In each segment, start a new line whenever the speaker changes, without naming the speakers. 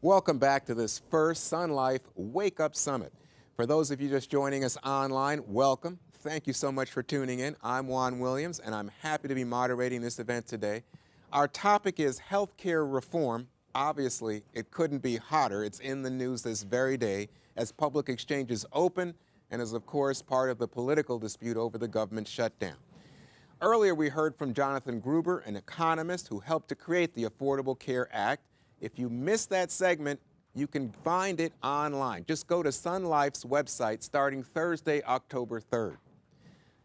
Welcome back to this first Sun Life Wake Up Summit. For those of you just joining us online, welcome. Thank you so much for tuning in. I'm Juan Williams, and I'm happy to be moderating this event today. Our topic is healthcare reform. Obviously, it couldn't be hotter. It's in the news this very day as public exchanges open and is, of course, part of the political dispute over the government shutdown. Earlier, we heard from Jonathan Gruber, an economist who helped to create the Affordable Care Act. If you missed that segment, you can find it online. Just go to Sun Life's website starting Thursday, October 3rd.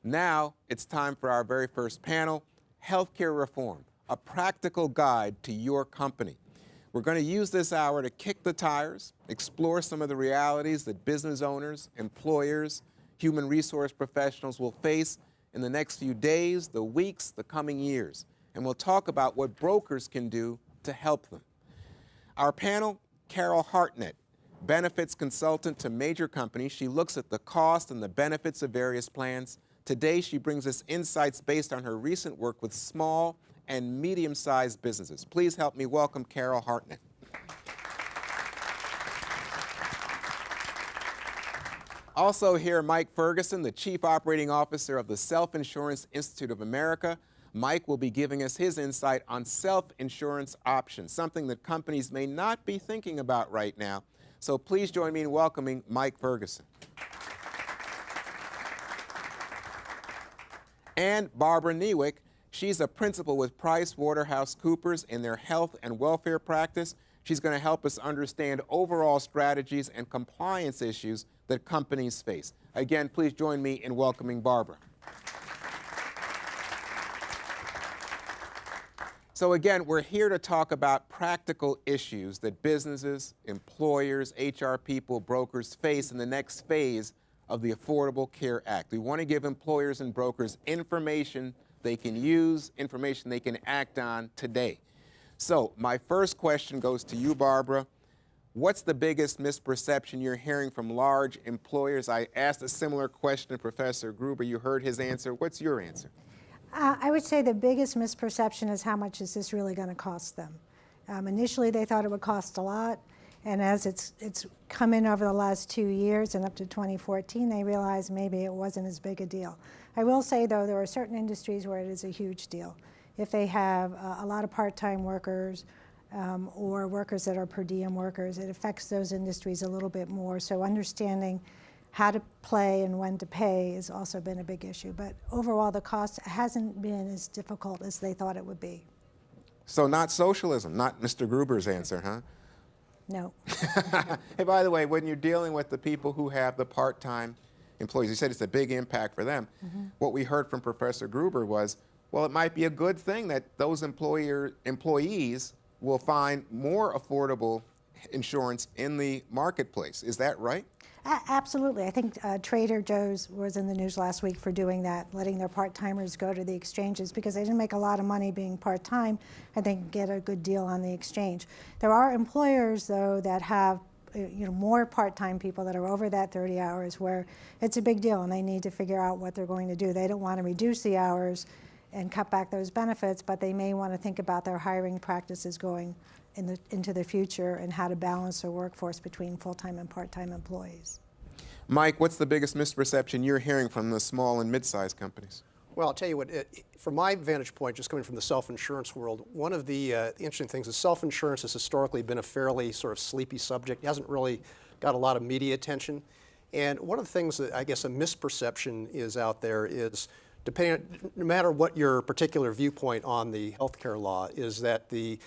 Now, it's time for our very first panel, Healthcare Reform, a practical guide to your company. We're going to use this hour to kick the tires, explore some of the realities that business owners, employers, human resource professionals will face in the next few days, the weeks, the coming years. And we'll talk about what brokers can do to help them. Our panel, Carol Hartnett, benefits consultant to major companies. She looks at the cost and the benefits of various plans. Today, she brings us insights based on her recent work with small and medium-sized businesses. Please help me welcome Carol Hartnett. Also here, Mike Ferguson, the Chief Operating Officer of the Self-Insurance Institute of America. Mike will be giving us his insight on self-insurance options, something that companies may not be thinking about right now. So please join me in welcoming Mike Ferguson. And Barbara Newick, she's a principal with PricewaterhouseCoopers in their health and welfare practice. She's going to help us understand overall strategies and compliance issues that companies face. Again, please join me in welcoming Barbara. So again, we're here to talk about practical issues that businesses, employers, HR people, brokers face in the next phase of the Affordable Care Act. We want to give employers and brokers information they can use, information they can act on today. So my first question goes to you, Barbara. What's the biggest misperception you're hearing from large employers? I asked a similar question to Professor Gruber. You heard his answer. What's your answer?
I would say the biggest misperception is how much is this really going to cost them. Initially, they thought it would cost a lot, and as it's come in over the last 2 years and up to 2014, they realized maybe it wasn't as big a deal. I will say, though, there are certain industries where it is a huge deal. If they have a lot of part-time workers or workers that are per diem workers, it affects those industries a little bit more. So understanding how to play and when to pay has also been a big issue. But overall, the cost hasn't been as difficult as they thought it would be.
So not socialism, not Mr. Gruber's answer, huh?
No.
Hey, by the way, when you're dealing with the people who have the part-time employees, you said it's a big impact for them. What we heard from Professor Gruber was, well, it might be a good thing that those employees will find more affordable insurance in the marketplace. Is that right?
Absolutely. I think Trader Joe's was in the news last week for doing that, letting their part-timers go to the exchanges because they didn't make a lot of money being part-time and they can get a good deal on the exchange. There are employers, though, that have more part-time people that are over that 30 hours where it's a big deal and they need to figure out what they're going to do. They don't want to reduce the hours and cut back those benefits, but they may want to think about their hiring practices going into the future and how to balance their workforce between full-time and part-time employees.
Mike, what's the biggest misperception you're hearing from the small and mid-sized companies?
Well, I'll tell you what, from my vantage point, just coming from the self-insurance world, one of the interesting things is self-insurance has historically been a fairly sort of sleepy subject. It hasn't really got a lot of media attention. And one of the things that I guess a misperception is out there is, no matter what your particular viewpoint on the healthcare law, is that the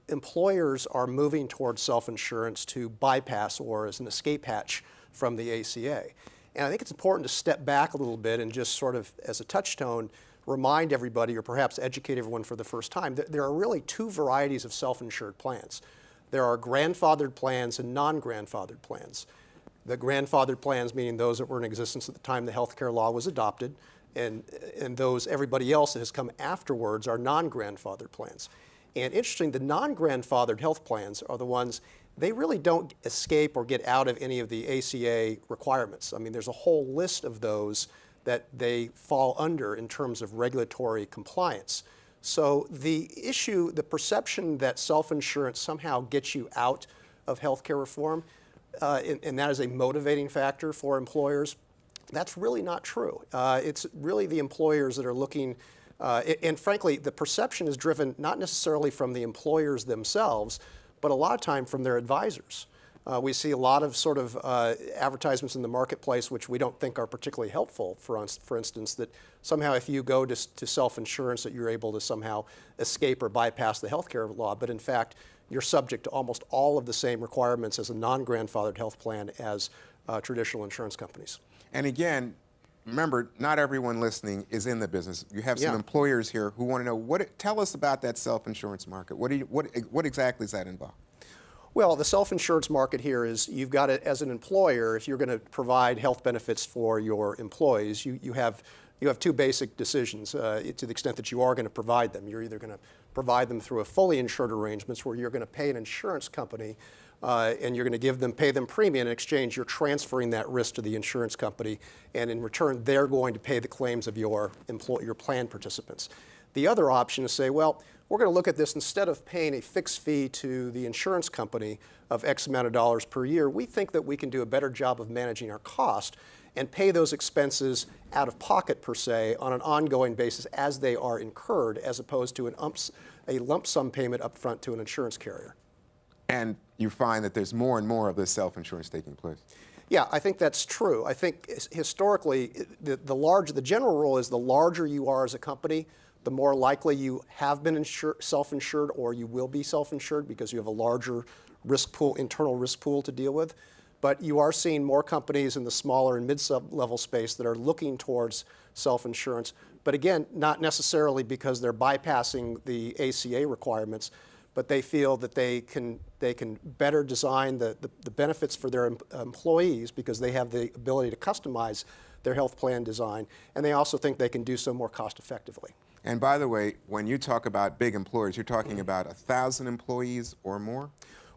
employers are moving towards self-insurance to bypass or as an escape hatch from the ACA. And I think it's important to step back a little bit and just sort of, as a touchstone, remind everybody or perhaps educate everyone for the first time that there are really two varieties of self-insured plans. There are grandfathered plans and non-grandfathered plans. The grandfathered plans meaning those that were in existence at the time the healthcare law was adopted, and those, everybody else that has come afterwards, are non-grandfathered plans. And interesting, the non-grandfathered health plans are the ones, they really don't escape or get out of any of the ACA requirements. I mean, there's a whole list of those that they fall under in terms of regulatory compliance. So the issue, the perception that self-insurance somehow gets you out of healthcare reform, and that is a motivating factor for employers. That's really not true. It's really the employers that are looking, and frankly, the perception is driven not necessarily from the employers themselves, but a lot of time from their advisors. We see a lot of sort of advertisements in the marketplace which we don't think are particularly helpful. For instance, that somehow if you go to self-insurance that you're able to somehow escape or bypass the healthcare law, but in fact you're subject to almost all of the same requirements as a non-grandfathered health plan as traditional insurance companies.
And again, remember, not everyone listening is in the business. You have some employers here who want to know, tell us about that self-insurance market. What exactly does that involve?
Well, the self-insurance market here is you've got to, as an employer, if you're going to provide health benefits for your employees, you have two basic decisions to the extent that you are going to provide them. You're either going to provide them through a fully insured arrangements where you're going to pay an insurance company and you're going to pay them premium. In exchange, you're transferring that risk to the insurance company, and in return, they're going to pay the claims of your plan participants. The other option is say, well, we're going to look at this instead of paying a fixed fee to the insurance company of X amount of dollars per year. We think that we can do a better job of managing our cost and pay those expenses out of pocket per se on an ongoing basis as they are incurred, as opposed to a lump sum payment up front to an insurance carrier.
And you find that there's more and more of this self-insurance taking place.
Yeah, I think that's true. I think historically, the general rule is the larger you are as a company, the more likely you have been self-insured or you will be self-insured because you have a larger risk pool, internal risk pool to deal with. But you are seeing more companies in the smaller and mid-level space that are looking towards self-insurance. But again, not necessarily because they're bypassing the ACA requirements, but they feel that they can better design the benefits for their employees because they have the ability to customize their health plan design, and they also think they can do so more cost effectively.
And by the way, when you talk about big employers, you're talking about 1,000 employees or more?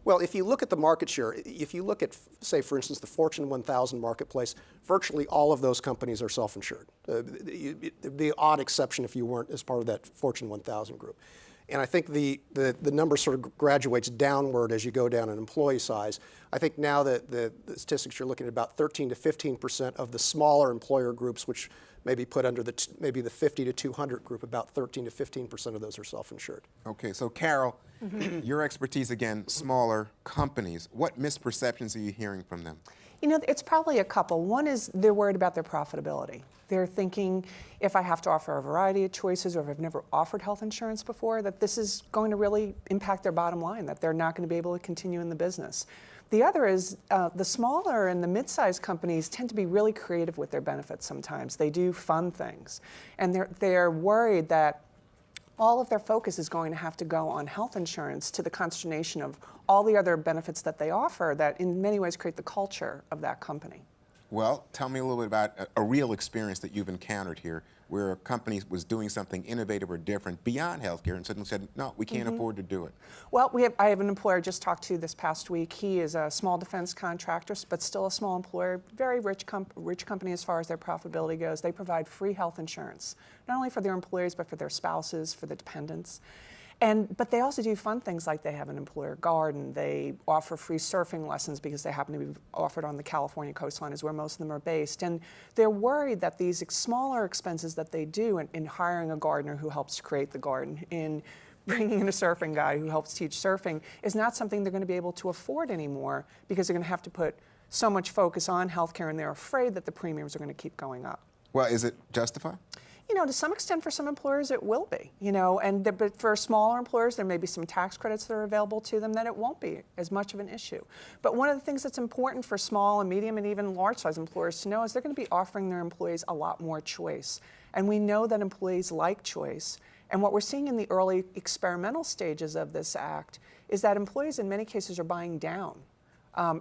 Well, if you look at the market share, if you look at, say, for instance, the Fortune 1000 marketplace, virtually all of those companies are self-insured. It'd be an odd exception if you weren't as part of that Fortune 1000 group. And I think the number sort of graduates downward as you go down in employee size. I think now that the statistics you're looking at about 13 to 15% of the smaller employer groups, which may be put under maybe the 50 to 200 group, about 13 to 15% of those are self-insured.
Okay, so Carol, your expertise again, smaller companies. What misperceptions are you hearing from them?
You know, it's probably a couple. One is they're worried about their profitability. They're thinking if I have to offer a variety of choices or if I've never offered health insurance before, that this is going to really impact their bottom line, that they're not going to be able to continue in the business. The other is the smaller and the mid-sized companies tend to be really creative with their benefits sometimes. They do fun things. And they're worried that all of their focus is going to have to go on health insurance to the consternation of all the other benefits that they offer that in many ways create the culture of that company.
Well, tell me a little bit about a real experience that you've encountered here where a company was doing something innovative or different beyond healthcare and suddenly said, no, we can't afford to do it.
Well, I have an employer I just talked to this past week. He is a small defense contractor, but still a small employer, very rich company as far as their profitability goes. They provide free health insurance, not only for their employees, but for their spouses, for the dependents. But they also do fun things like they have an employer garden. They offer free surfing lessons because they happen to be offered on the California coastline is where most of them are based. And they're worried that these smaller expenses that they do in hiring a gardener who helps create the garden, in bringing in a surfing guy who helps teach surfing, is not something they're going to be able to afford anymore because they're going to have to put so much focus on healthcare and they're afraid that the premiums are going to keep going up.
Well, is it justified?
You know, to some extent for some employers it will be, you know, but for smaller employers there may be some tax credits that are available to them that it won't be as much of an issue. But one of the things that's important for small and medium and even large size employers to know is they're going to be offering their employees a lot more choice. And we know that employees like choice. And what we're seeing in the early experimental stages of this act is that employees in many cases are buying down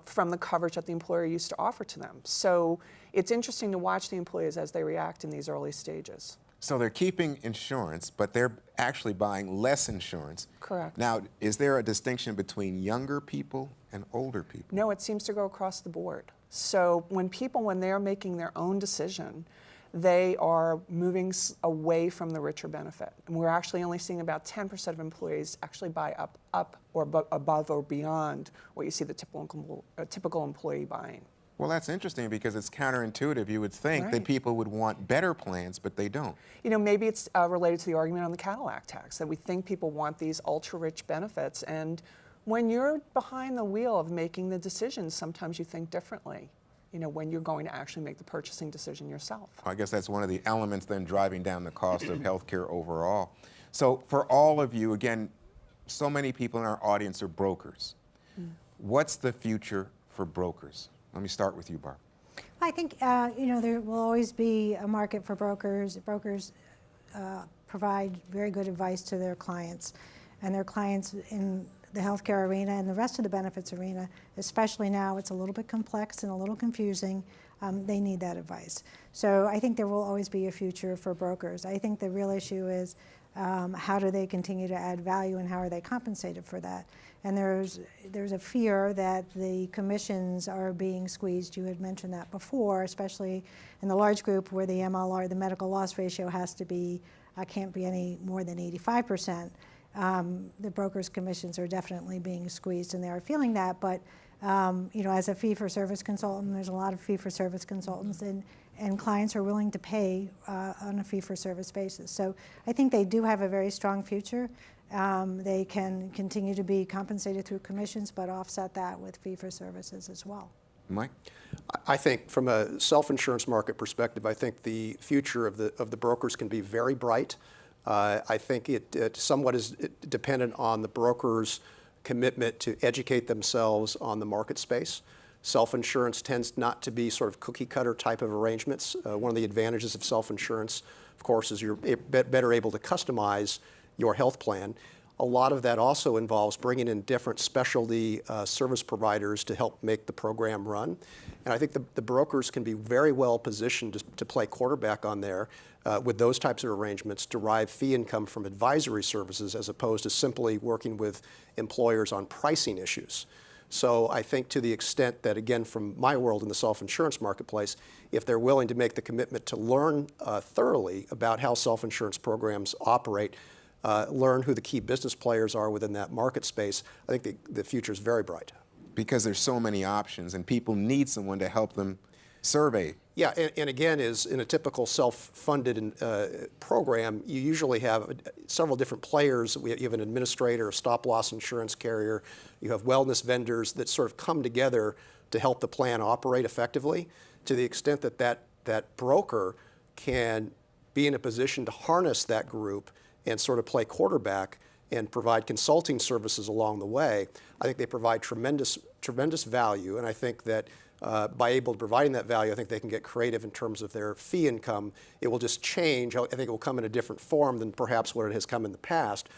from the coverage that the employer used to offer to them. So it's interesting to watch the employees as they react in these early stages.
So they're keeping insurance, but they're actually buying less insurance.
Correct.
Now, is there a distinction between younger people and older people?
No, it seems to go across the board. So when they're making their own decision, they are moving away from the richer benefit. And we're actually only seeing about 10% of employees actually buy up or above or beyond what you see the typical employee buying.
Well, that's interesting because it's counterintuitive. You would think that
Right.
people would want better plans, but they don't.
You know, maybe it's related to the argument on the Cadillac tax, that we think people want these ultra-rich benefits. And when you're behind the wheel of making the decisions, sometimes you think differently, you know, when you're going to actually make the purchasing decision yourself.
I guess that's one of the elements then driving down the cost of healthcare overall. So for all of you, again, so many people in our audience are brokers. What's the future for brokers? Let me start with you, Barb.
I think you know, there will always be a market for brokers. Brokers provide very good advice to their clients, and their clients in the healthcare arena and the rest of the benefits arena, especially now, it's a little bit complex and a little confusing. They need that advice. So I think there will always be a future for brokers. I think the real issue is how do they continue to add value and how are they compensated for that? And there's a fear that the commissions are being squeezed. You had mentioned that before, especially in the large group where the MLR, the medical loss ratio, has to be, can't be any more than 85%. The brokers' commissions are definitely being squeezed, and they are feeling that. But you know, as a fee-for-service consultant, there's a lot of fee-for-service consultants, and clients are willing to pay on a fee-for-service basis. So I think they do have a very strong future. They can continue to be compensated through commissions, but offset that with fee-for-services as well.
Mike?
I think from a self-insurance market perspective, I think the future of the brokers can be very bright. I think it somewhat is dependent on the brokers' commitment to educate themselves on the market space. Self-insurance tends not to be sort of cookie-cutter type of arrangements. One of the advantages of self-insurance, of course, is you're better able to customize your health plan. A lot of that also involves bringing in different specialty service providers to help make the program run. And I think the brokers can be very well positioned to play quarterback on there with those types of arrangements, derive fee income from advisory services as opposed to simply working with employers on pricing issues. So I think to the extent that, again, from my world in the self-insurance marketplace, if they're willing to make the commitment to learn thoroughly about how self-insurance programs operate, learn who the key business players are within that market space, I think the future is very bright.
Because there's so many options and people need someone to help them survey.
Yeah, and again, is in a typical self-funded program, you usually have several different players. You have an administrator, a stop-loss insurance carrier, you have wellness vendors that sort of come together to help the plan operate effectively. To the extent that that broker can be in a position to harness that group and sort of play quarterback and provide consulting services along the way, I think they provide tremendous value. And I think that by providing that value, I think they can get creative in terms of their fee income. It will just change. I think it will come in a different form than perhaps what it has come in the past.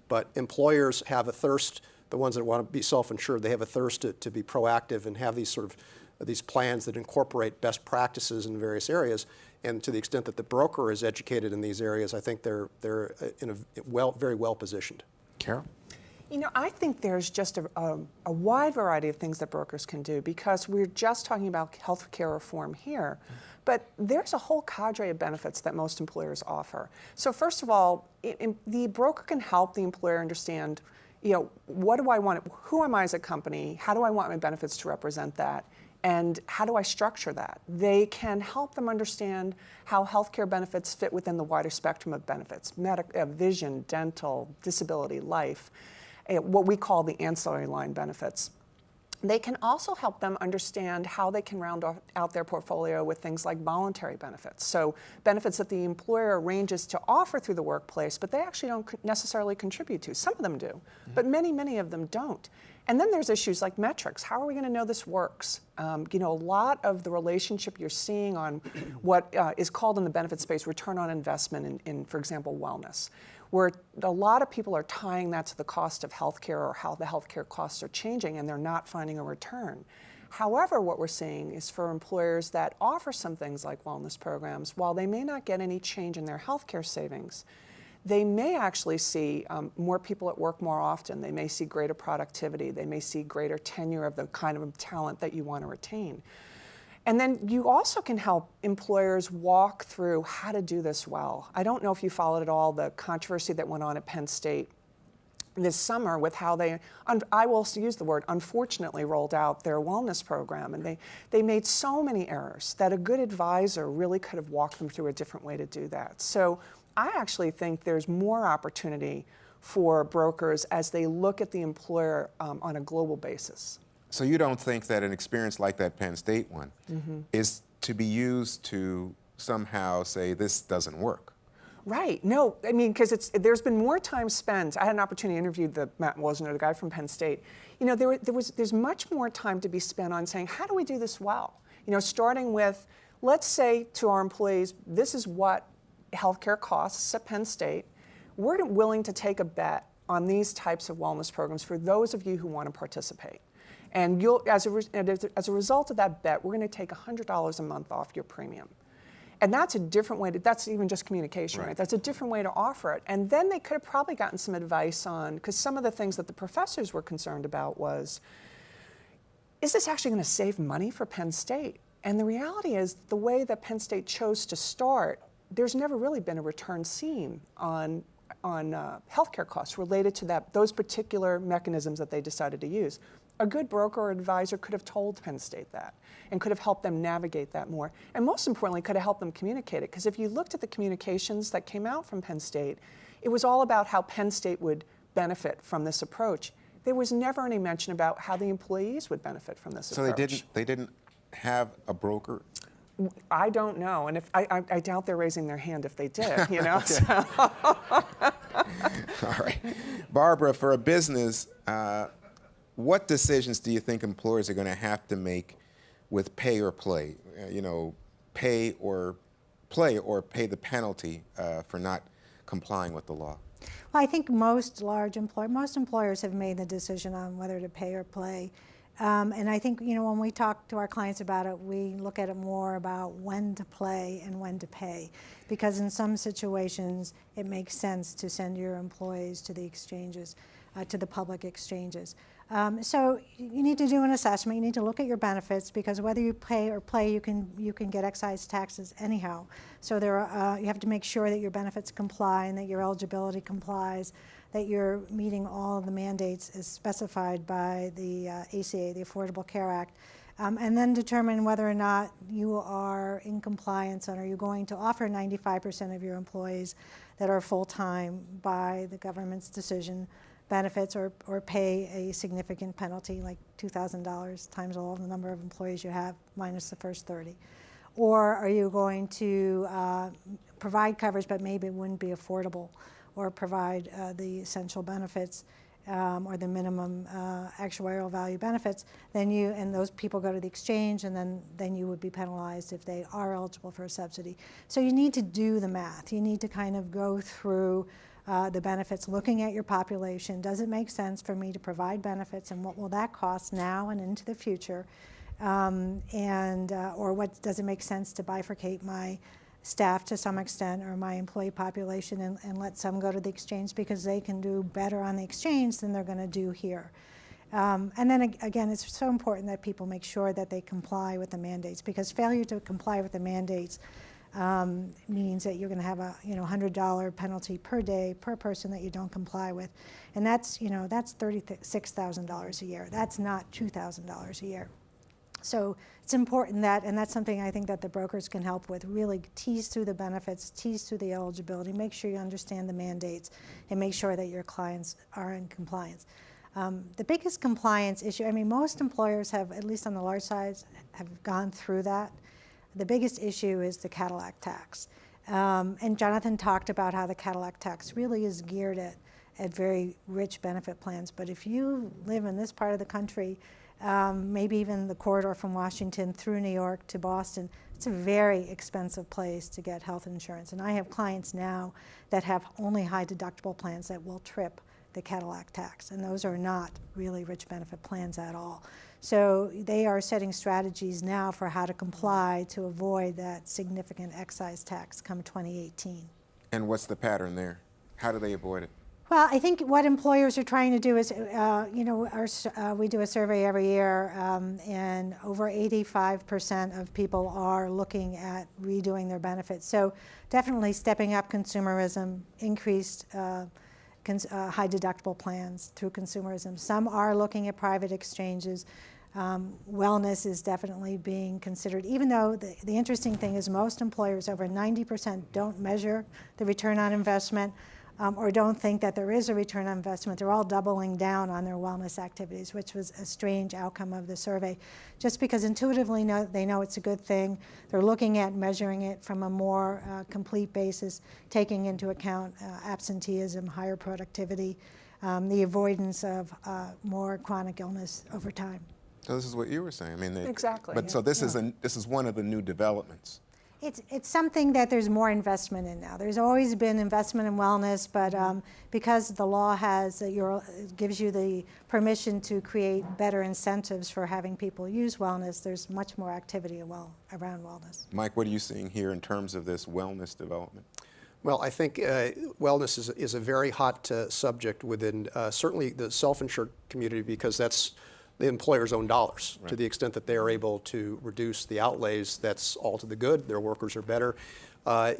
But employers have a thirst, the ones that want to be self-insured, they have a thirst to be proactive and have these sort of these plans that incorporate best practices in various areas. And to the extent that the broker is educated in these areas, I think they're in a very well positioned.
Carol?
You know, I think there's just a wide variety of things that brokers can do, because we're just talking about healthcare reform here, but there's a whole cadre of benefits that most employers offer. So first of all, the broker can help the employer understand, you know, what do I want, who am I as a company, how do I want my benefits to represent that, and how do I structure that? They can help them understand how healthcare benefits fit within the wider spectrum of benefits, vision, dental, disability, life, what we call the ancillary line benefits. They can also help them understand how they can round out their portfolio with things like voluntary benefits. So benefits that the employer arranges to offer through the workplace, but they actually don't necessarily contribute to. Some of them do, but many of them don't. And then there's issues like metrics. How are we going to know this works? You know, a lot of the relationship you're seeing on what is called in the benefit space return on investment in, for example, wellness, where a lot of people are tying that to the cost of healthcare or how the healthcare costs are changing, and they're not finding a return. However, what we're seeing is for employers that offer some things like wellness programs, while they may not get any change in their healthcare savings, they may actually see more people at work more often. They may see greater productivity. They may see greater tenure of the kind of talent that you want to retain. And then you also can help employers walk through how to do this well. I don't know if you followed at all the controversy that went on at Penn State this summer with how they, I will use the word, unfortunately rolled out their wellness program. And they made so many errors that a good advisor really could have walked them through a different way to do that. So I actually think there's more opportunity for brokers as they look at the employer on a global basis.
So you don't think that an experience like that Penn State one is to be used to somehow say this doesn't work?
Right. No, I mean, because there's been more time spent. I had an opportunity to interview Matt Wosner, the guy from Penn State. You know, there's much more time to be spent on saying, how do we do this well? You know, starting with, let's say to our employees, this is what healthcare costs at Penn State. We're willing to take a bet on these types of wellness programs for those of you who want to participate. And you'll, as a result of that bet, we're going to take $100 a month off your premium. And that's a different way to, that's even just communication, right? That's a different way to offer it. And then they could have probably gotten some advice on, because some of the things that the professors were concerned about was, is this actually going to save money for Penn State? And the reality is, the way that Penn State chose to start, there's never really been a return seen on healthcare costs related to those particular mechanisms that they decided to use. A good broker or advisor could have told Penn State that and could have helped them navigate that more. And most importantly, could have helped them communicate it. Because if you looked at the communications that came out from Penn State, it was all about how Penn State would benefit from this approach. There was never any mention about how the employees would benefit from this approach.
So they didn't have a broker?
I don't know, and if I doubt they're raising their hand if they did, you know.
All right. Barbara, for a business, what decisions do you think employers are going to have to make with pay or play? You know, pay or play or pay the penalty for not complying with the law?
Well, I think most employers have made the decision on whether to pay or play. And I think, you know, when we talk to our clients about it, we look at it more about when to play and when to pay. Because in some situations, it makes sense to send your employees to the exchanges, to the public exchanges. So you need to do an assessment. You need to look at your benefits, because whether you pay or play, you can get excise taxes anyhow. So you have to make sure that your benefits comply and that your eligibility complies, that you're meeting all of the mandates as specified by the ACA, the Affordable Care Act, and then determine whether or not you are in compliance, and are you going to offer 95% of your employees that are full-time by the government's decision benefits, or pay a significant penalty like $2,000 times all the number of employees you have minus the first 30. Or are you going to provide coverage but maybe it wouldn't be affordable, or provide the essential benefits or the minimum actuarial value benefits, and those people go to the exchange, and then you would be penalized if they are eligible for a subsidy. So you need to do the math. You need to kind of go through the benefits, looking at your population. Does it make sense for me to provide benefits, and what will that cost now and into the future? Or what does it make sense to bifurcate my staff to some extent, or my employee population, and let some go to the exchange because they can do better on the exchange than they're going to do here. And then again, it's so important that people make sure that they comply with the mandates, because failure to comply with the mandates means that you're going to have a $100 penalty per day per person that you don't comply with, and that's $36,000 a year. That's not $2,000 a year. So it's important that, and that's something I think that the brokers can help with, really tease through the benefits, tease through the eligibility, make sure you understand the mandates, and make sure that your clients are in compliance. The biggest compliance issue, I mean, most employers have, at least on the large sides, have gone through that. The biggest issue is the Cadillac tax. And Jonathan talked about how the Cadillac tax really is geared at very rich benefit plans. But if you live in this part of the country, maybe even the corridor from Washington through New York to Boston, it's a very expensive place to get health insurance. And I have clients now that have only high deductible plans that will trip the Cadillac tax. And those are not really rich benefit plans at all. So they are setting strategies now for how to comply to avoid that significant excise tax come 2018.
And what's the pattern there? How do they avoid it?
Well, I think what employers are trying to do is, we do a survey every year, and over 85% of people are looking at redoing their benefits. So definitely stepping up consumerism, increased high deductible plans through consumerism. Some are looking at private exchanges. Wellness is definitely being considered, even though the interesting thing is most employers, over 90%, don't measure the return on investment. Or don't think that there is a return on investment. They're all doubling down on their wellness activities, which was a strange outcome of the survey. Just because intuitively they know it's a good thing, they're looking at measuring it from a more complete basis, taking into account absenteeism, higher productivity, the avoidance of more chronic illness over time.
So this is what you were saying. I mean,
Exactly.
But so this is one of the new developments.
It's something that there's more investment in now. There's always been investment in wellness, but because the law gives you the permission to create better incentives for having people use wellness, there's much more activity around wellness.
Mike, what are you seeing here in terms of this wellness development?
Well, I think wellness is a very hot subject within certainly the self-insured community, because that's the employer's own dollars. Right. To the extent that they are able to reduce the outlays, that's all to the good. Their workers are better. I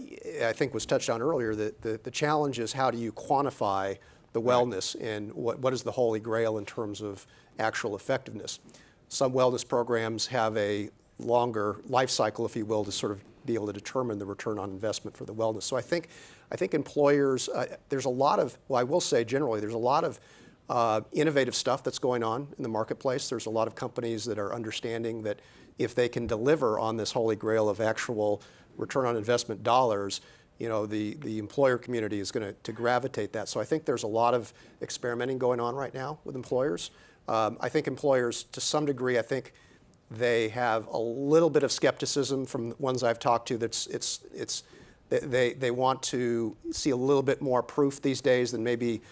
think was touched on earlier that the challenge is how do you quantify the wellness, and what is the holy grail in terms of actual effectiveness. Some wellness programs have a longer life cycle, if you will, to sort of be able to determine the return on investment for the wellness. So I think employers, there's a lot of, well, I will say generally, there's a lot of innovative stuff that's going on in the marketplace. There's a lot of companies that are understanding that if they can deliver on this holy grail of actual return on investment dollars, the employer community is going to gravitate that. So I think there's a lot of experimenting going on right now with employers. I think employers, to some degree, I think they have a little bit of skepticism from the ones I've talked to. They want to see a little bit more proof these days than maybe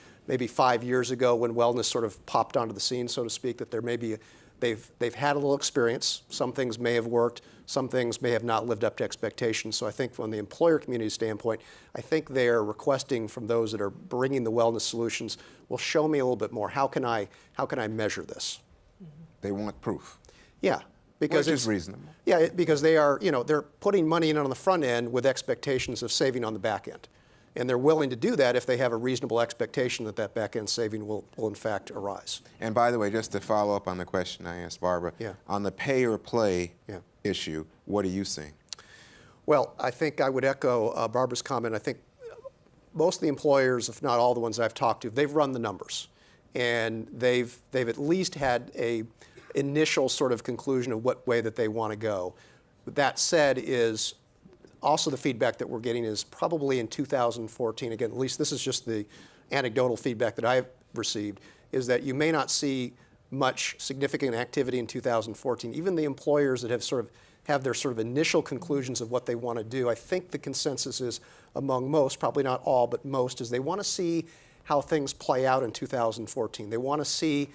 5 years ago when wellness sort of popped onto the scene, so to speak, that there may be, they've had a little experience. Some things may have worked, some things may have not lived up to expectations. So I think from the employer community standpoint, I think they're requesting from those that are bringing the wellness solutions, well, show me a little bit more. How can I measure this?
They want proof.
Yeah. Because
which is reasonable.
Yeah, because they are, they're putting money in on the front end with expectations of saving on the back end. And they're willing to do that if they have a reasonable expectation that back end saving will in fact arise.
And by the way, just to follow up on the question I asked Barbara, on the pay or play issue, what are you seeing?
Well, I think I would echo Barbara's comment. I think most of the employers, if not all the ones I've talked to, they've run the numbers. And they've at least had a initial sort of conclusion of what way that they want to go. But that said, is also the feedback that we're getting is probably in 2014, again, at least this is just the anecdotal feedback that I've received, is that you may not see much significant activity in 2014. Even the employers that have their sort of initial conclusions of what they want to do, I think the consensus is among most, probably not all, but most, is they want to see how things play out in 2014. They want to see,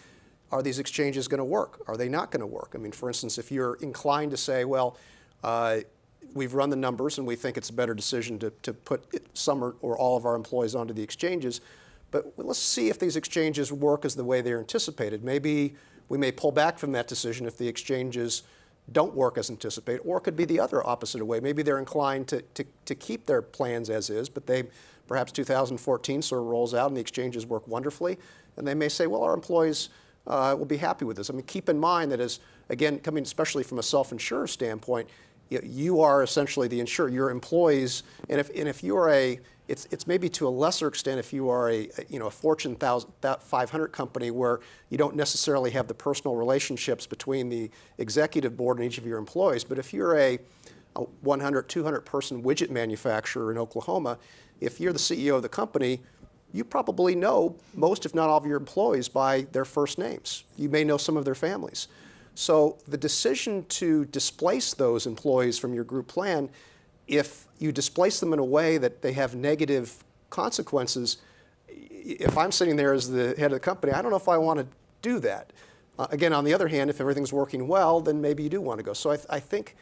are these exchanges going to work? Are they not going to work? I mean, for instance, if you're inclined to say, well, we've run the numbers and we think it's a better decision to put some or all of our employees onto the exchanges, but let's see if these exchanges work as the way they're anticipated. Maybe we may pull back from that decision if the exchanges don't work as anticipated, or it could be the other opposite way. Maybe they're inclined to keep their plans as is, but perhaps 2014 sort of rolls out and the exchanges work wonderfully, and they may say, well, our employees will be happy with this. I mean, keep in mind that again, coming especially from a self-insurer standpoint, you are essentially the insurer. Your employees, and if you are it's maybe to a lesser extent if you are a Fortune 500 company where you don't necessarily have the personal relationships between the executive board and each of your employees. But if you're a 100, 200 person widget manufacturer in Oklahoma, if you're the CEO of the company, you probably know most, if not all, of your employees by their first names. You may know some of their families. So the decision to displace those employees from your group plan, if you displace them in a way that they have negative consequences, if I'm sitting there as the head of the company, I don't know if I want to do that. Again, on the other hand, if everything's working well, then maybe you do want to go. So I think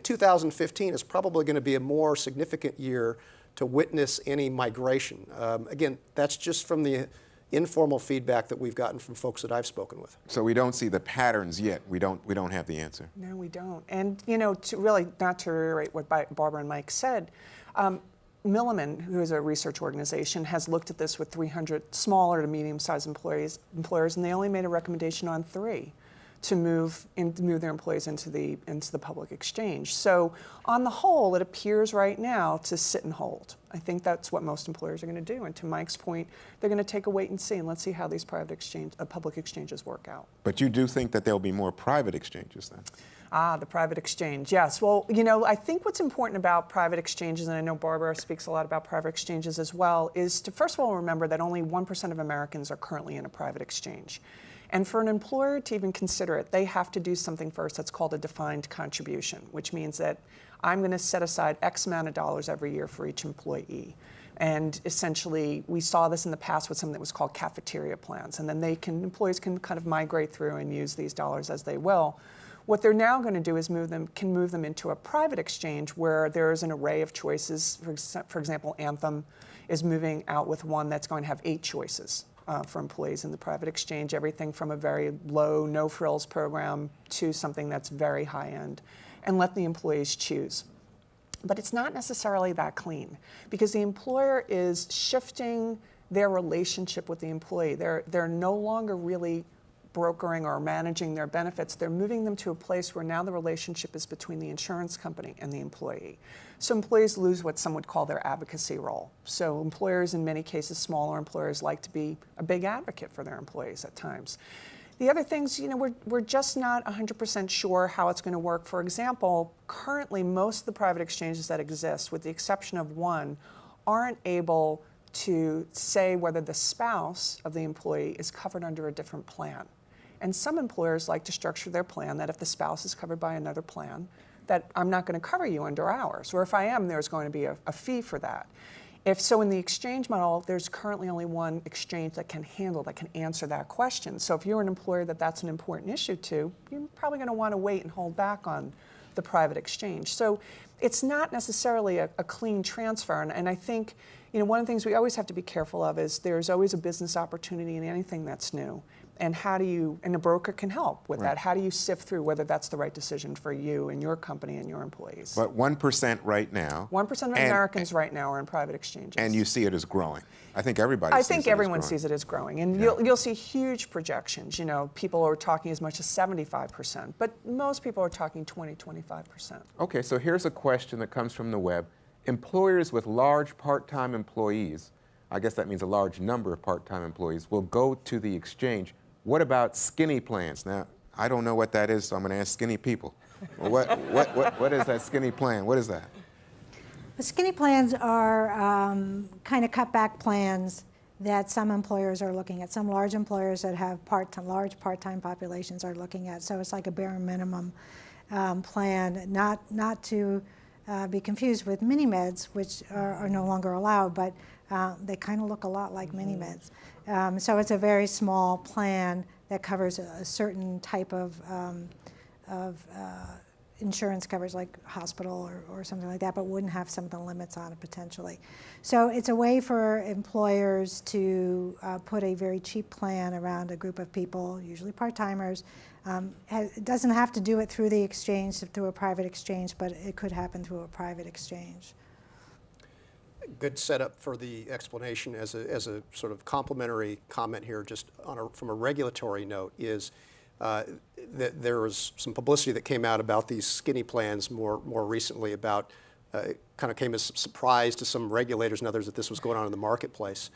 2015 is probably going to be a more significant year to witness any migration. Again, that's just from the informal feedback that we've gotten from folks that I've spoken with.
So we don't see the patterns yet. We don't have the answer.
No, we don't. And to really not to reiterate what Barbara and Mike said, Milliman, who is a research organization, has looked at this with 300 smaller to medium-sized employers, and they only made a recommendation on 3 to move their employees into the public exchange. So on the whole, it appears right now to sit and hold. I think that's what most employers are going to do. And to Mike's point, they're going to take a wait and see, and let's see how these public exchanges work out.
But you do think that there'll be more private exchanges then?
The private exchange, yes. Well, I think what's important about private exchanges, and I know Barbara speaks a lot about private exchanges as well, is to first of all remember that only 1% of Americans are currently in a private exchange. And for an employer to even consider it, they have to do something first that's called a defined contribution, which means that I'm going to set aside X amount of dollars every year for each employee. And essentially, we saw this in the past with something that was called cafeteria plans. And then employees can kind of migrate through and use these dollars as they will. What they're now going to do is move them into a private exchange where there's an array of choices. For example, Anthem is moving out with one that's going to have 8 choices for employees in the private exchange, everything from a very low, no-frills program to something that's very high-end, and let the employees choose. But it's not necessarily that clean because the employer is shifting their relationship with the employee. They're no longer really brokering or managing their benefits. They're moving them to a place where now the relationship is between the insurance company and the employee. So employees lose what some would call their advocacy role. So employers, in many cases, smaller employers, like to be a big advocate for their employees at times. The other things, we're just not 100% sure how it's going to work. For example, currently most of the private exchanges that exist, with the exception of one, aren't able to say whether the spouse of the employee is covered under a different plan. And some employers like to structure their plan that if the spouse is covered by another plan, that I'm not going to cover you under ours. Or if I am, there's going to be a fee for that. If so, in the exchange model, there's currently only one exchange that can answer that question. So if you're an employer that's an important issue to, you're probably going to want to wait and hold back on the private exchange. So it's not necessarily a clean transfer. And I think one of the things we always have to be careful of is there's always a business opportunity in anything that's new. And and a broker can help with that. How do you sift through whether that's the right decision for you and your company and your employees?
But 1% right now.
1% of Americans right now are in private exchanges.
And you see it as growing. I think everybody sees it as growing. I think
everyone sees it as growing. And you'll see huge projections. People are talking as much as 75%, but most people are talking 20, 25%.
Okay, so here's a question that comes from the web. Employers with large part-time employees, I guess that means a large number of part-time employees, will go to the exchange. What about skinny plans? Now, I don't know what that is, so I'm going to ask skinny people. Well, what is that skinny plan? What is that?
The skinny plans are kind of cutback plans that some employers are looking at. Some large employers that have large part-time populations are looking at. So it's like a bare minimum plan, not to be confused with mini-meds, which are no longer allowed, but they kind of look a lot like mini-meds. So it's a very small plan that covers a certain type of insurance coverage, like hospital or something like that, but wouldn't have some of the limits on it potentially. So it's a way for employers to put a very cheap plan around a group of people, usually part-timers. It doesn't have to do it through the exchange, through a private exchange, but it could happen through a private exchange.
Good setup for the explanation as a sort of complementary comment here, just from a regulatory note, is that there was some publicity that came out about these skinny plans more recently about, it kind of came as a surprise to some regulators and others that this was going on in the marketplace.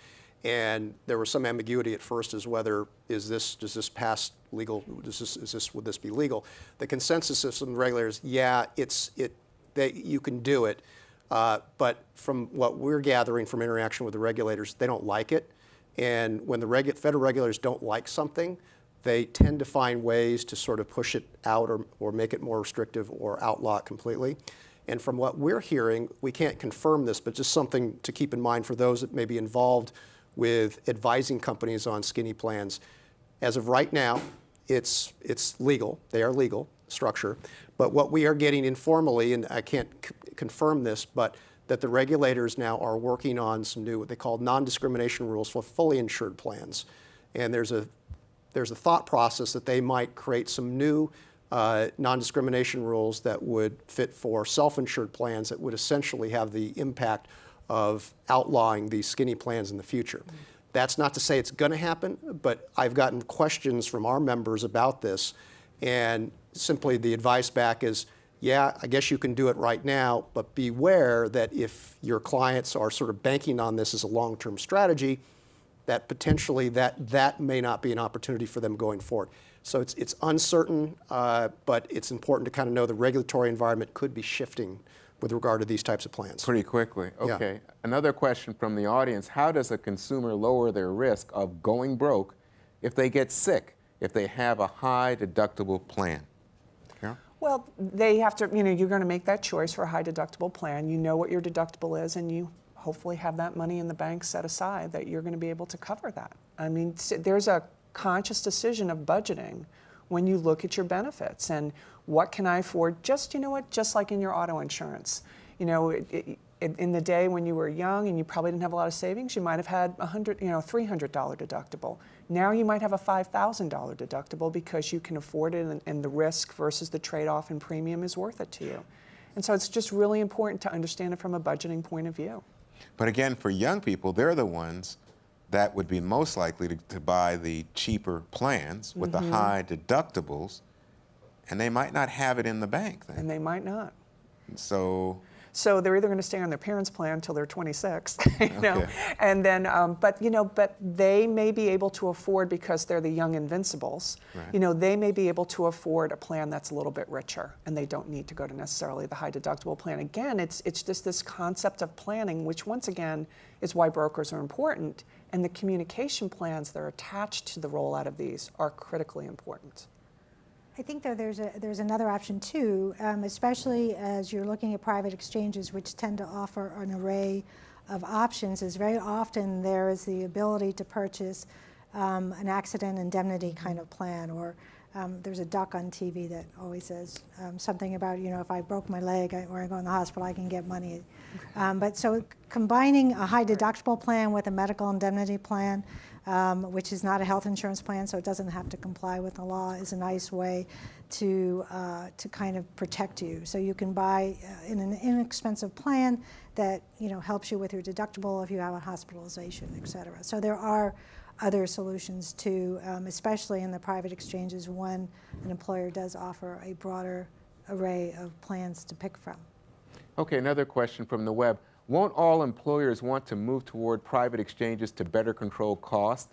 And there was some ambiguity at first as whether does this pass legal, would this be legal? The consensus of some regulators, yeah, that you can do it. But from what we're gathering from interaction with the regulators, they don't like it. And when the federal regulators don't like something, they tend to find ways to sort of push it out or make it more restrictive or outlaw it completely. And from what we're hearing, we can't confirm this, but just something to keep in mind for those that may be involved with advising companies on skinny plans. As of right now, it's legal. They are legal structure. But what we are getting informally, and I can't confirm this, but that the regulators now are working on some new, what they call non-discrimination rules for fully insured plans. And there's a thought process that they might create some new non-discrimination rules that would fit for self-insured plans that would essentially have the impact of outlawing these skinny plans in the future. That's not to say it's going to happen, but I've gotten questions from our members about this, and simply the advice back is, yeah, I guess you can do it right now, but beware that if your clients are sort of banking on this as a long-term strategy, that potentially that may not be an opportunity for them going forward. So it's uncertain, but it's important to kind of know the regulatory environment could be shifting with regard to these types of plans.
Pretty quickly. Okay.
Yeah.
Another question from the audience. How does a consumer lower their risk of going broke if they get sick, if they have a high deductible plan? Carol?
Well, they have to, you're going to make that choice for a high deductible plan. You know what your deductible is, and you hopefully have that money in the bank set aside that you're going to be able to cover that. I mean, there's a conscious decision of budgeting when you look at your benefits and what can I afford. Just, just like in your auto insurance. In the day when you were young and you probably didn't have a lot of savings, you might have had $300 deductible. Now you might have a $5,000 deductible because you can afford it, and the risk versus the trade-off in premium is worth it to you. And so it's just really important to understand it from a budgeting point of view.
But again, for young people, they're the ones that would be most likely to buy the cheaper plans with the high deductibles, and they might not have it in the bank then.
And they might not.
So
they're either going to stay on their parents' plan until they're 26,
Okay.
and then, but they may be able to afford, because they're the young invincibles,
Right.
They may be able to afford a plan that's a little bit richer, and they don't need to go to necessarily the high deductible plan. Again, it's just this concept of planning, which once again is why brokers are important, and the communication plans that are attached to the rollout of these are critically important.
I think that there's another option too, especially as you're looking at private exchanges, which tend to offer an array of options. Is very often there is the ability to purchase an accident indemnity kind of plan, or there's a duck on TV that always says something about, if I broke my leg or I go in the hospital, I can get money. But so combining a high deductible plan with a medical indemnity plan, which is not a health insurance plan, so it doesn't have to comply with the law, is a nice way to kind of protect you. So you can buy in an inexpensive plan that helps you with your deductible if you have a hospitalization, et cetera. So there are other solutions too, especially in the private exchanges when an employer does offer a broader array of plans to pick from.
Okay, another question from the web. Won't all employers want to move toward private exchanges to better control cost?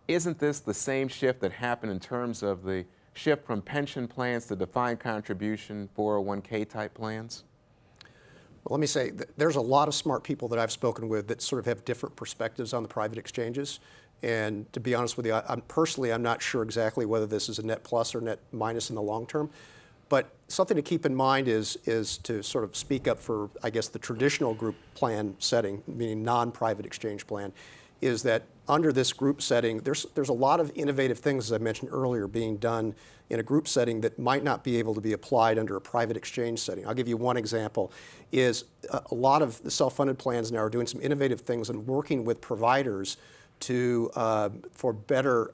Isn't this the same shift that happened in terms of the shift from pension plans to defined contribution 401k type plans?
Well, let me say, there's a lot of smart people that I've spoken with that sort of have different perspectives on the private exchanges. And to be honest with you, I'm not sure exactly whether this is a net plus or net minus in the long term. But something to keep in mind is to sort of speak up for, I guess, the traditional group plan setting, meaning non-private exchange plan, is that under this group setting, there's a lot of innovative things, as I mentioned earlier, being done in a group setting that might not be able to be applied under a private exchange setting. I'll give you one example, is a lot of the self-funded plans now are doing some innovative things and working with providers for better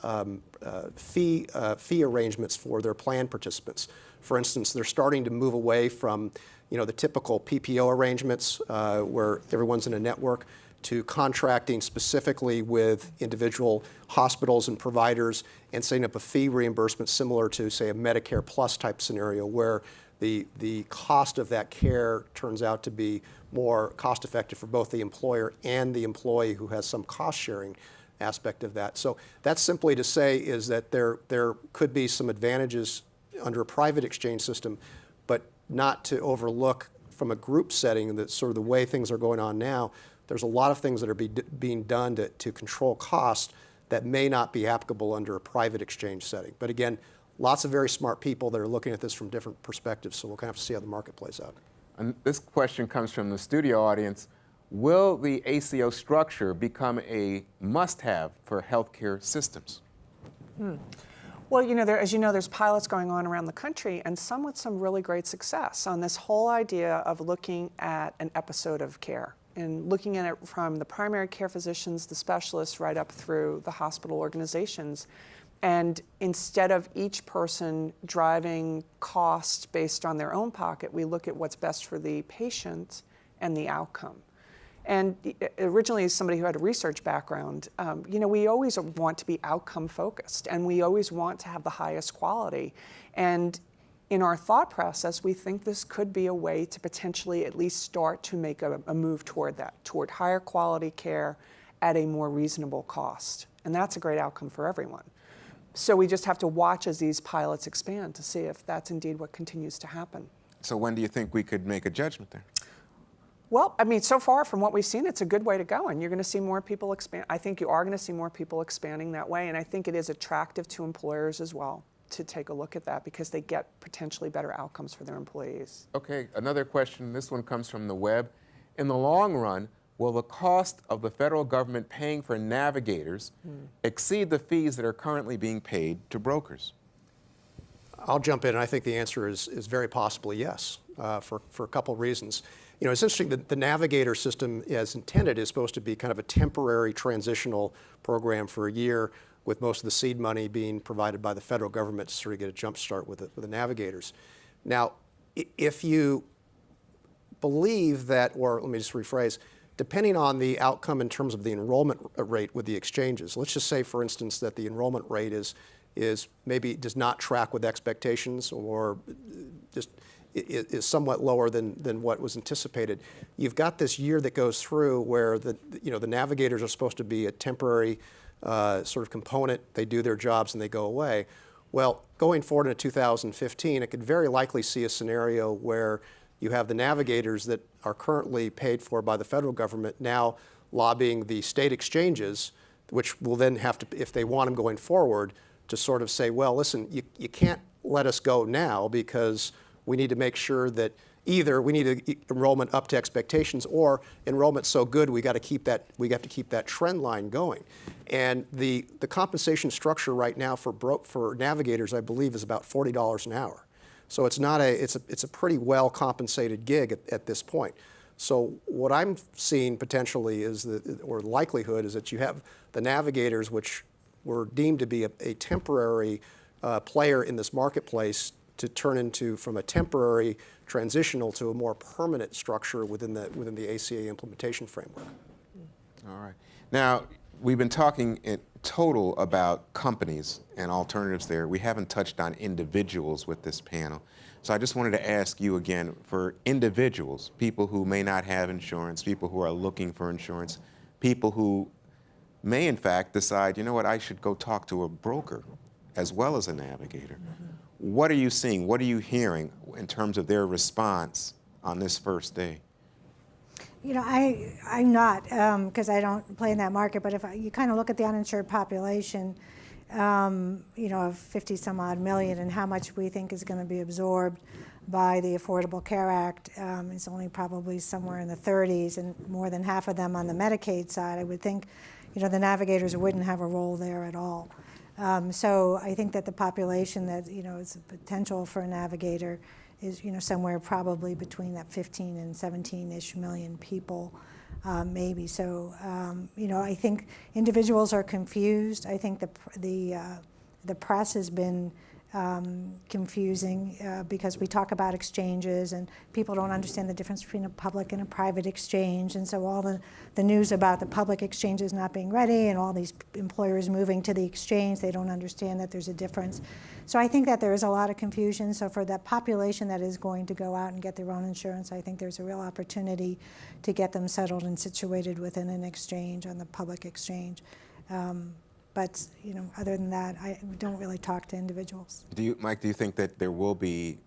fee arrangements for their plan participants. For instance, they're starting to move away from the typical PPO arrangements where everyone's in a network to contracting specifically with individual hospitals and providers and setting up a fee reimbursement similar to, say, a Medicare Plus type scenario where the cost of that care turns out to be more cost effective for both the employer and the employee who has some cost sharing aspect of that. So that's simply to say is that there could be some advantages under a private exchange system, but not to overlook from a group setting that sort of the way things are going on now, there's a lot of things that are being done to control costs that may not be applicable under a private exchange setting. But again, lots of very smart people that are looking at this from different perspectives, so we'll kind of have to see how the market plays out.
And this question comes from the studio audience. Will the ACO structure become a must-have for healthcare systems?
Well, as you know, there's pilots going on around the country, and some with some really great success on this whole idea of looking at an episode of care and looking at it from the primary care physicians, the specialists, right up through the hospital organizations. And instead of each person driving costs based on their own pocket, we look at what's best for the patient and the outcome. And originally, as somebody who had a research background, we always want to be outcome focused, and we always want to have the highest quality. And in our thought process, we think this could be a way to potentially at least start to make a move toward that, toward higher quality care at a more reasonable cost. And that's a great outcome for everyone. So we just have to watch as these pilots expand to see if that's indeed what continues to happen.
So when do you think we could make a judgment there?
Well, I mean, so far from what we've seen, it's a good way to go, and you're going to see more people expand. I think you are going to see more people expanding that way, and I think it is attractive to employers as well to take a look at that because they get potentially better outcomes for their employees.
Okay, another question. This one comes from the web. In the long run, will the cost of the federal government paying for navigators exceed the fees that are currently being paid to brokers?
I'll jump in, and I think the answer is very possibly yes, for a couple reasons. It's interesting that the Navigator system, as intended, is supposed to be kind of a temporary transitional program for a year, with most of the seed money being provided by the federal government to sort of get a jump start with the Navigators. Now, if you believe that, or let me just rephrase, depending on the outcome in terms of the enrollment rate with the exchanges, let's just say, for instance, that the enrollment rate is maybe does not track with expectations, or just is somewhat lower than what was anticipated. You've got this year that goes through where the navigators are supposed to be a temporary sort of component. They do their jobs and they go away. Well, going forward into 2015, it could very likely see a scenario where you have the navigators that are currently paid for by the federal government now lobbying the state exchanges, which will then have to, if they want them going forward, to sort of say, well, listen, you can't let us go now because we need to make sure that either we need enrollment up to expectations, or enrollment's so good we have to keep that trend line going. And the compensation structure right now for navigators, I believe, is about $40 an hour. So it's a pretty well compensated gig at this point. So what I'm seeing potentially is or likelihood is that you have the navigators, which were deemed to be a temporary player in this marketplace, to turn into from a temporary transitional to a more permanent structure within the ACA implementation framework.
All right. Now, we've been talking in total about companies and alternatives there. We haven't touched on individuals with this panel. So I just wanted to ask you again, for individuals, people who may not have insurance, people who are looking for insurance, people who may in fact decide, you know what, I should go talk to a broker as well as a navigator. What are you seeing? What are you hearing in terms of their response on this first day?
I'm not, because I don't play in that market, but if you kind of look at the uninsured population, of 50 some odd million, and how much we think is going to be absorbed by the Affordable Care Act, it's only probably somewhere in the 30s, and more than half of them on the Medicaid side. I would think, the navigators wouldn't have a role there at all. So I think that the population that, is a potential for a navigator is, somewhere probably between that 15 and 17-ish million people, maybe. So, I think individuals are confused. I think the press has been confusing because we talk about exchanges and people don't understand the difference between a public and a private exchange, and so all the news about the public exchanges not being ready and all these employers moving to the exchange, they don't understand that there's a difference. So I think that there is a lot of confusion. So for that population that is going to go out and get their own insurance, I think there's a real opportunity to get them settled and situated within an exchange, on the public exchange. But other than that, I don't really talk to individuals.
Mike, do you think that there will be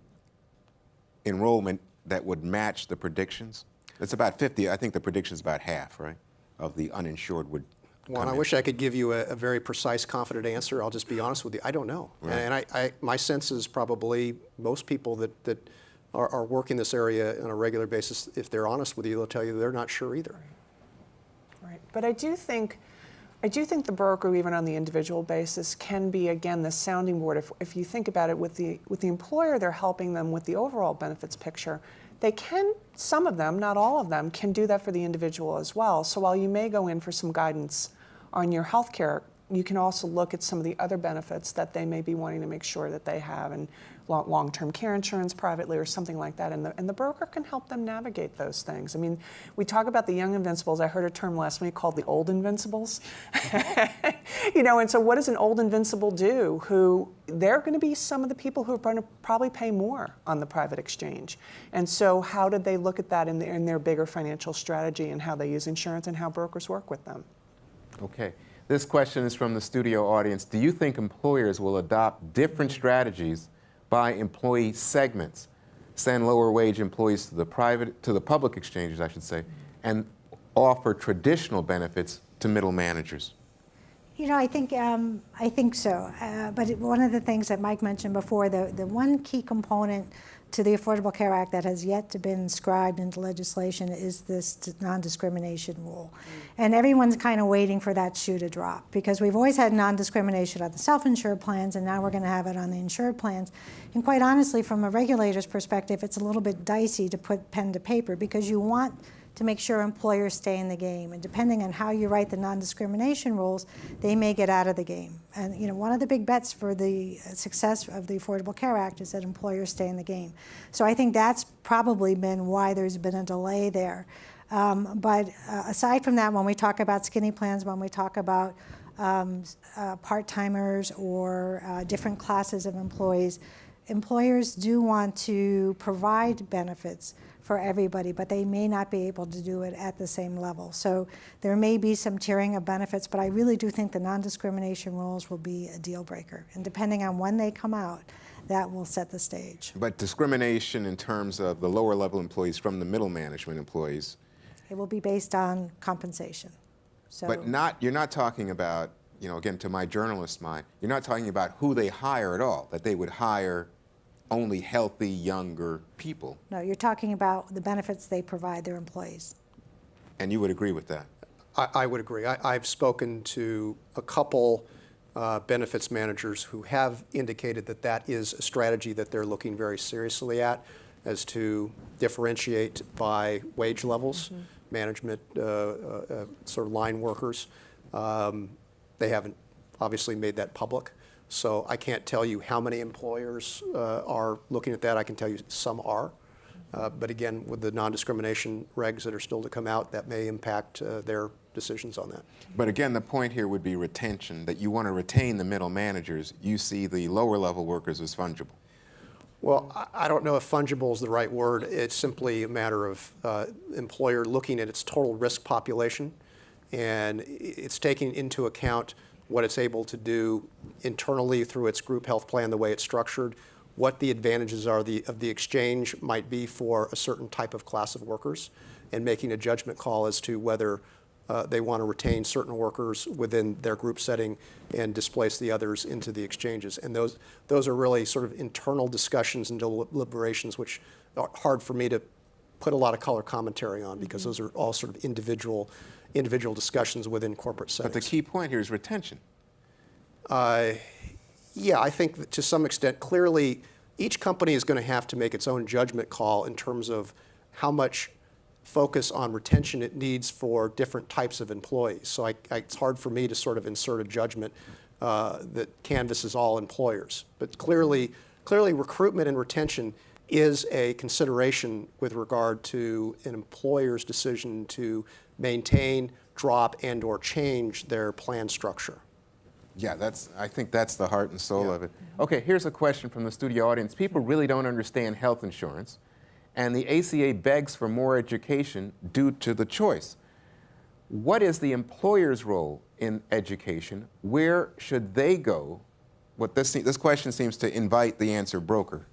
enrollment that would match the predictions? It's about 50. I think the prediction is about half, right, of the uninsured would come
Well, I
in.
wish I could give you a very precise, confident answer. I'll just be honest with you. I don't know.
Right.
And my sense is probably most people that are working this area on a regular basis, if they're honest with you, they'll tell you they're not sure either.
Right. But I do think, I do think the broker, even on the individual basis, can be, again, the sounding board. If you think about it, with the employer, they're helping them with the overall benefits picture. They can, some of them, not all of them, can do that for the individual as well. So while you may go in for some guidance on your health care, you can also look at some of the other benefits that they may be wanting to make sure that they have, and long-term care insurance privately or something like that, and the broker can help them navigate those things. I mean, we talk about the young invincibles. I heard a term last week called the old invincibles. And so what does an old invincible do? They're going to be some of the people who are going to probably pay more on the private exchange. And so how did they look at that in their bigger financial strategy, and how they use insurance and how brokers work with them?
Okay. This question is from the studio audience. Do you think employers will adopt different strategies by employee segments, send lower wage employees to the public exchanges, I should say, and offer traditional benefits to middle managers?
I think so. But one of the things that Mike mentioned before, the one key component to the Affordable Care Act that has yet to be inscribed into legislation is this non-discrimination rule. And everyone's kind of waiting for that shoe to drop, because we've always had non-discrimination on the self-insured plans, and now we're going to have it on the insured plans. And quite honestly, from a regulator's perspective, it's a little bit dicey to put pen to paper, because you want to make sure employers stay in the game. And depending on how you write the non-discrimination rules, they may get out of the game. And one of the big bets for the success of the Affordable Care Act is that employers stay in the game. So I think that's probably been why there's been a delay there. But aside from that, when we talk about skinny plans, when we talk about part-timers or different classes of employees, employers do want to provide benefits for everybody, but they may not be able to do it at the same level. So there may be some tiering of benefits, but I really do think the non-discrimination rules will be a deal breaker. And depending on when they come out, that will set the stage.
But discrimination in terms of the lower level employees from the middle management employees?
It will be based on compensation. So,
but you're not talking about, again, to my journalist mind, you're not talking about who they hire at all, that they would hire only healthy, younger people.
No, you're talking about the benefits they provide their employees.
And you would agree with that?
I would agree. I've spoken to a couple benefits managers who have indicated that that is a strategy that they're looking very seriously at, as to differentiate by wage levels, management, sort of line workers. They haven't obviously made that public. So I can't tell you how many employers are looking at that. I can tell you some are. But again, with the non-discrimination regs that are still to come out, that may impact their decisions on that.
But again, the point here would be retention, that you want to retain the middle managers. You see the lower level workers as fungible.
Well, I don't know if fungible is the right word. It's simply a matter of employer looking at its total risk population, and it's taking into account what it's able to do internally through its group health plan, the way it's structured, what the advantages are of the exchange might be for a certain type of class of workers, and making a judgment call as to whether they want to retain certain workers within their group setting and displace the others into the exchanges. And those are really sort of internal discussions and deliberations, which are hard for me to put a lot of color commentary on, because those are all sort of individual discussions within corporate settings.
But the key point here is retention.
Yeah, I think that to some extent, clearly, each company is going to have to make its own judgment call in terms of how much focus on retention it needs for different types of employees. So it's hard for me to sort of insert a judgment that canvasses all employers. But clearly recruitment and retention is a consideration with regard to an employer's decision to maintain, drop, and or change their plan structure.
Yeah, I think that's the heart and soul of it. Okay, here's a question from the studio audience. People really don't understand health insurance, and the ACA begs for more education due to the choice. What is the employer's role in education? Where should they go? This question seems to invite the answer broker.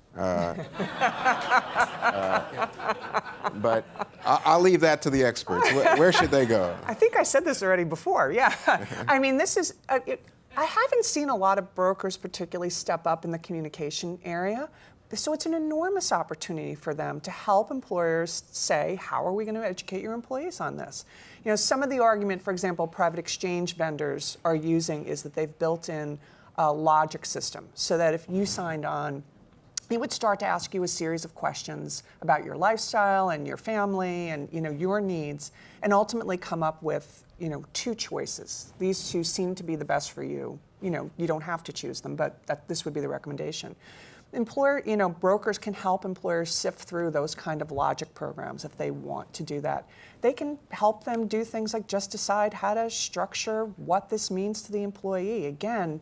But I'll leave that to the experts. Where should they go?
I think I said this already before, yeah. I mean, this is, I haven't seen a lot of brokers particularly step up in the communication area, So it's an enormous opportunity for them to help employers say, how are we going to educate your employees on this? You know, some of the argument, for example, private exchange vendors are using is that they've built in a logic system so that if you signed on, it would start to ask you a series of questions about your lifestyle and your family and, you know, your needs, and ultimately come up with, you know, two choices. These two seem to be the best for you. You know, you don't have to choose them, but this would be the recommendation. Brokers can help employers sift through those kind of logic programs if they want to do that. They can help them do things like just decide how to structure what this means to the employee. Again,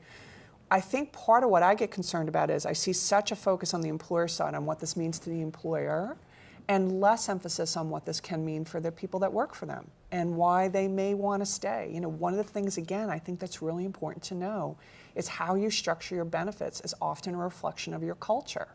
I think part of what I get concerned about is I see such a focus on the employer side on what this means to the employer and less emphasis on what this can mean for the people that work for them and why they may want to stay. You know, one of the things, again, I think that's really important to know is how you structure your benefits is often a reflection of your culture.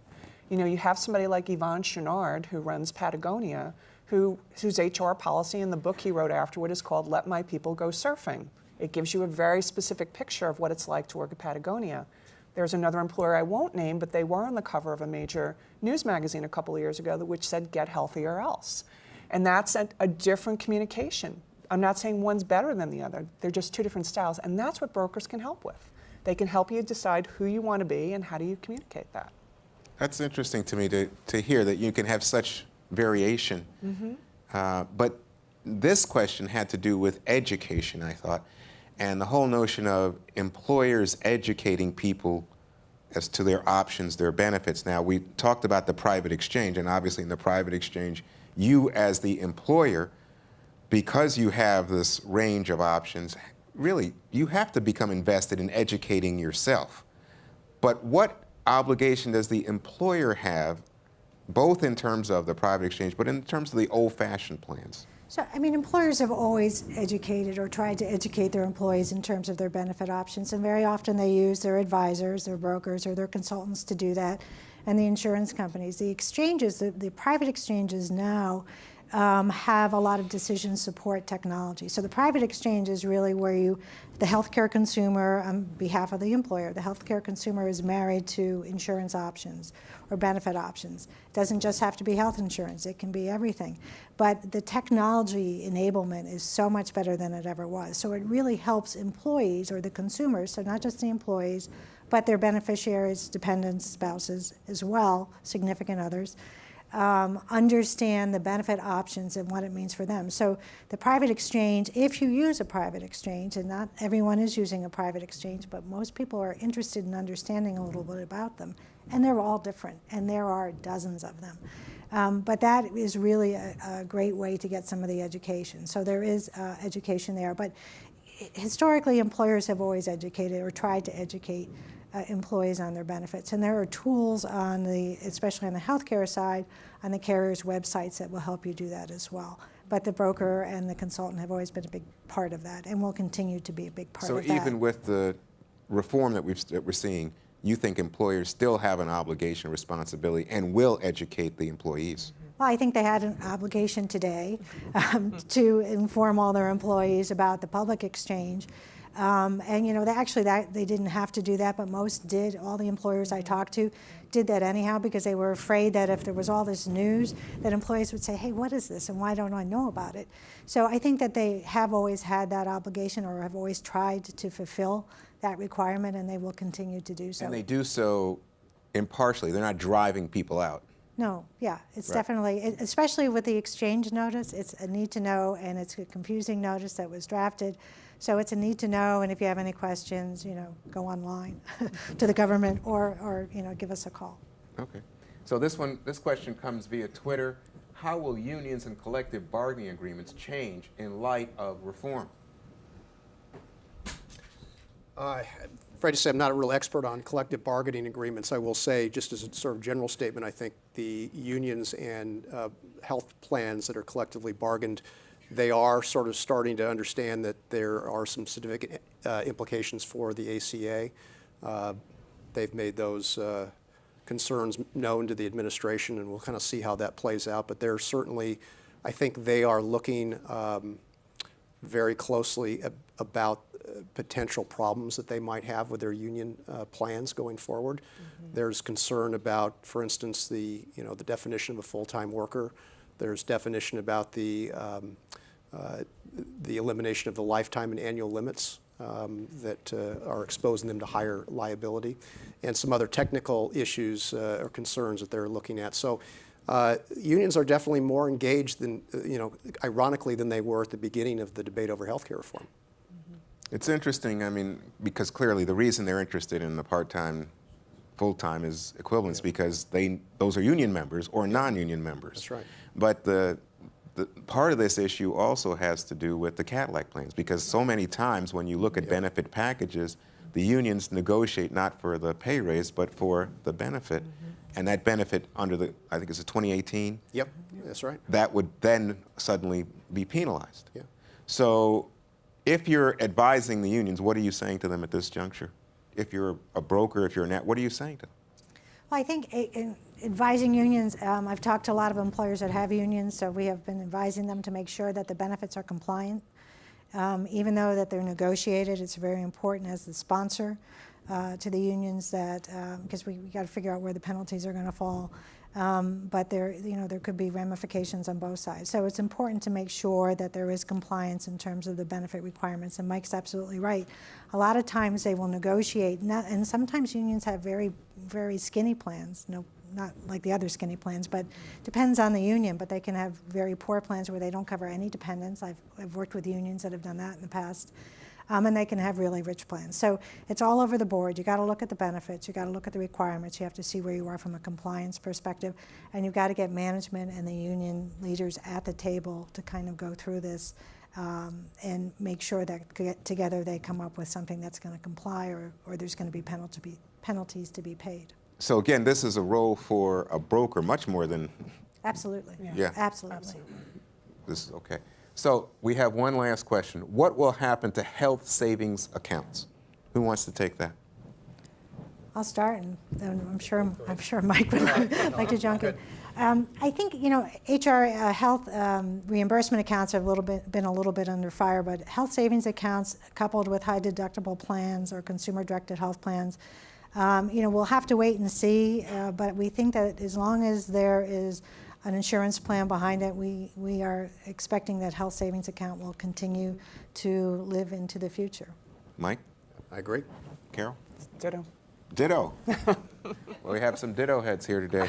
You know, you have somebody like Yvon Chouinard, who runs Patagonia, whose HR policy in the book he wrote afterward is called Let My People Go Surfing. It gives you a very specific picture of what it's like to work at Patagonia. There's another employer I won't name, but they were on the cover of a major news magazine a couple of years ago which said, get healthy or else. And that's a different communication. I'm not saying one's better than the other. They're just two different styles. And that's what brokers can help with. They can help you decide who you want to be and how do you communicate that.
That's interesting to me to hear that you can have such variation. But this question had to do with education, I thought, and the whole notion of employers educating people as to their options, their benefits. Now, we talked about the private exchange, and obviously in the private exchange, you as the employer, because you have this range of options, really, you have to become invested in educating yourself. But what obligation does the employer have, both in terms of the private exchange, but in terms of the old-fashioned plans?
So, I mean, employers have always educated or tried to educate their employees in terms of their benefit options, and very often they use their advisors, their brokers, or their consultants to do that, and the insurance companies. The exchanges, the private exchanges now have a lot of decision support technology. So the private exchange is really where the healthcare consumer, on behalf of the employer, the healthcare consumer is married to insurance options or benefit options. It doesn't just have to be health insurance, it can be everything. But the technology enablement is so much better than it ever was. So it really helps employees or the consumers, so not just the employees, but their beneficiaries, dependents, spouses as well, significant others, understand the benefit options and what it means for them. So the private exchange, if you use a private exchange, and not everyone is using a private exchange, but most people are interested in understanding a little bit about them, and they're all different, and there are dozens of them. But that is really a great way to get some of the education. So there is education there, but historically employers have always educated or tried to educate employees on their benefits. And there are tools especially on the healthcare side, on the carrier's websites that will help you do that as well. But the broker and the consultant have always been a big part of that and will continue to be a big part of that.
So even with the reform that we're seeing, you think employers still have an obligation, responsibility, and will educate the employees?
Well, I think they had an obligation today to inform all their employees about the public exchange. And you know, they didn't have to do that, but most did. All the employers I talked to did that anyhow because they were afraid that if there was all this news, that employees would say, hey, what is this and why don't I know about it? So I think that they have always had that obligation or have always tried to fulfill that requirement, and they will continue to do so.
And they do so impartially. They're not driving people out.
No, yeah, it's
Right.
definitely, especially with the exchange notice, it's a need to know, and it's a confusing notice that was drafted. So it's a need to know, and if you have any questions, you know, go online to the government or you know, give us a call.
Okay. So this question comes via Twitter. How will unions and collective bargaining agreements change in light of reform?
I'm afraid to say I'm not a real expert on collective bargaining agreements. I will say, just as a sort of general statement, I think the unions and health plans that are collectively bargained, they are sort of starting to understand that there are some significant implications for the ACA. They've made those concerns known to the administration, and we'll kind of see how that plays out. But they're certainly, I think they are looking very closely about potential problems that they might have with their union plans going forward. There's concern about, for instance, the definition of a full-time worker. There's definition about the elimination of the lifetime and annual limits that are exposing them to higher liability, and some other technical issues or concerns that they're looking at. So unions are definitely more engaged than, ironically, than they were at the beginning of the debate over healthcare reform.
It's interesting, I mean, because clearly the reason they're interested in the part-time, full-time is equivalence because those are union members or non-union members.
That's right.
But the part of this issue also has to do with the Cadillac plans, because so many times when you look at benefit packages, the unions negotiate not for the pay raise, but for the benefit. And that benefit under I think it's a 2018?
Yep, that's right.
That would then suddenly be penalized.
Yeah.
So if you're advising the unions, what are you saying to them at this juncture? If you're a broker, if you're what are you saying to them?
Well, I think in advising unions, I've talked to a lot of employers that have unions, so we have been advising them to make sure that the benefits are compliant. Even though that they're negotiated, it's very important as the sponsor to the unions that, because we got to figure out where the penalties are going to fall. But there could be ramifications on both sides. So it's important to make sure that there is compliance in terms of the benefit requirements. And Mike's absolutely right. A lot of times they will negotiate, and sometimes unions have very, very skinny plans. Not like the other skinny plans, but depends on the union. But they can have very poor plans where they don't cover any dependents. I've worked with unions that have done that in the past. And they can have really rich plans. So it's all over the board. You got to look at the benefits. You got to look at the requirements. You have to see where you are from a compliance perspective. And you've got to get management and the union leaders at the table to kind of go through this and make sure that together they come up with something that's going to comply or there's going to be penalties to be paid.
So again, this is a role for a broker much more than...
Absolutely.
Yeah.
Absolutely.
This is okay. So we have one last question. What will happen to health savings accounts? Who wants to take that?
I'll start, and I'm sure Mike would like to jump in. I think HR health reimbursement accounts have been a little bit under fire, but health savings accounts coupled with high deductible plans or consumer-directed health plans, we'll have to wait and see. But we think that as long as there is an insurance plan behind it, we are expecting that health savings account will continue to live into the future.
Mike?
I agree.
Carol?
Ditto.
Ditto. Well, we have some ditto heads here today.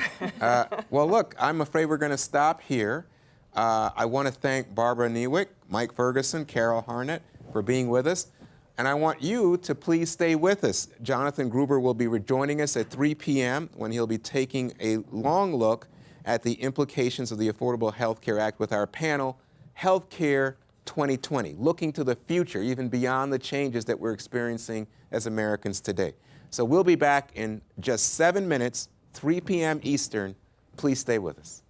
Well, look, I'm afraid we're going to stop here. I want to thank Barbara Niewick, Mike Ferguson, Carol Harnett for being with us. And I want you to please stay with us. Jonathan Gruber will be rejoining us at 3 p.m. when he'll be taking a long look at the implications of the Affordable Health Care Act with our panel, Healthcare 2020, looking to the future, even beyond the changes that we're experiencing as Americans today. So we'll be back in just 7 minutes, 3 p.m. Eastern. Please stay with us.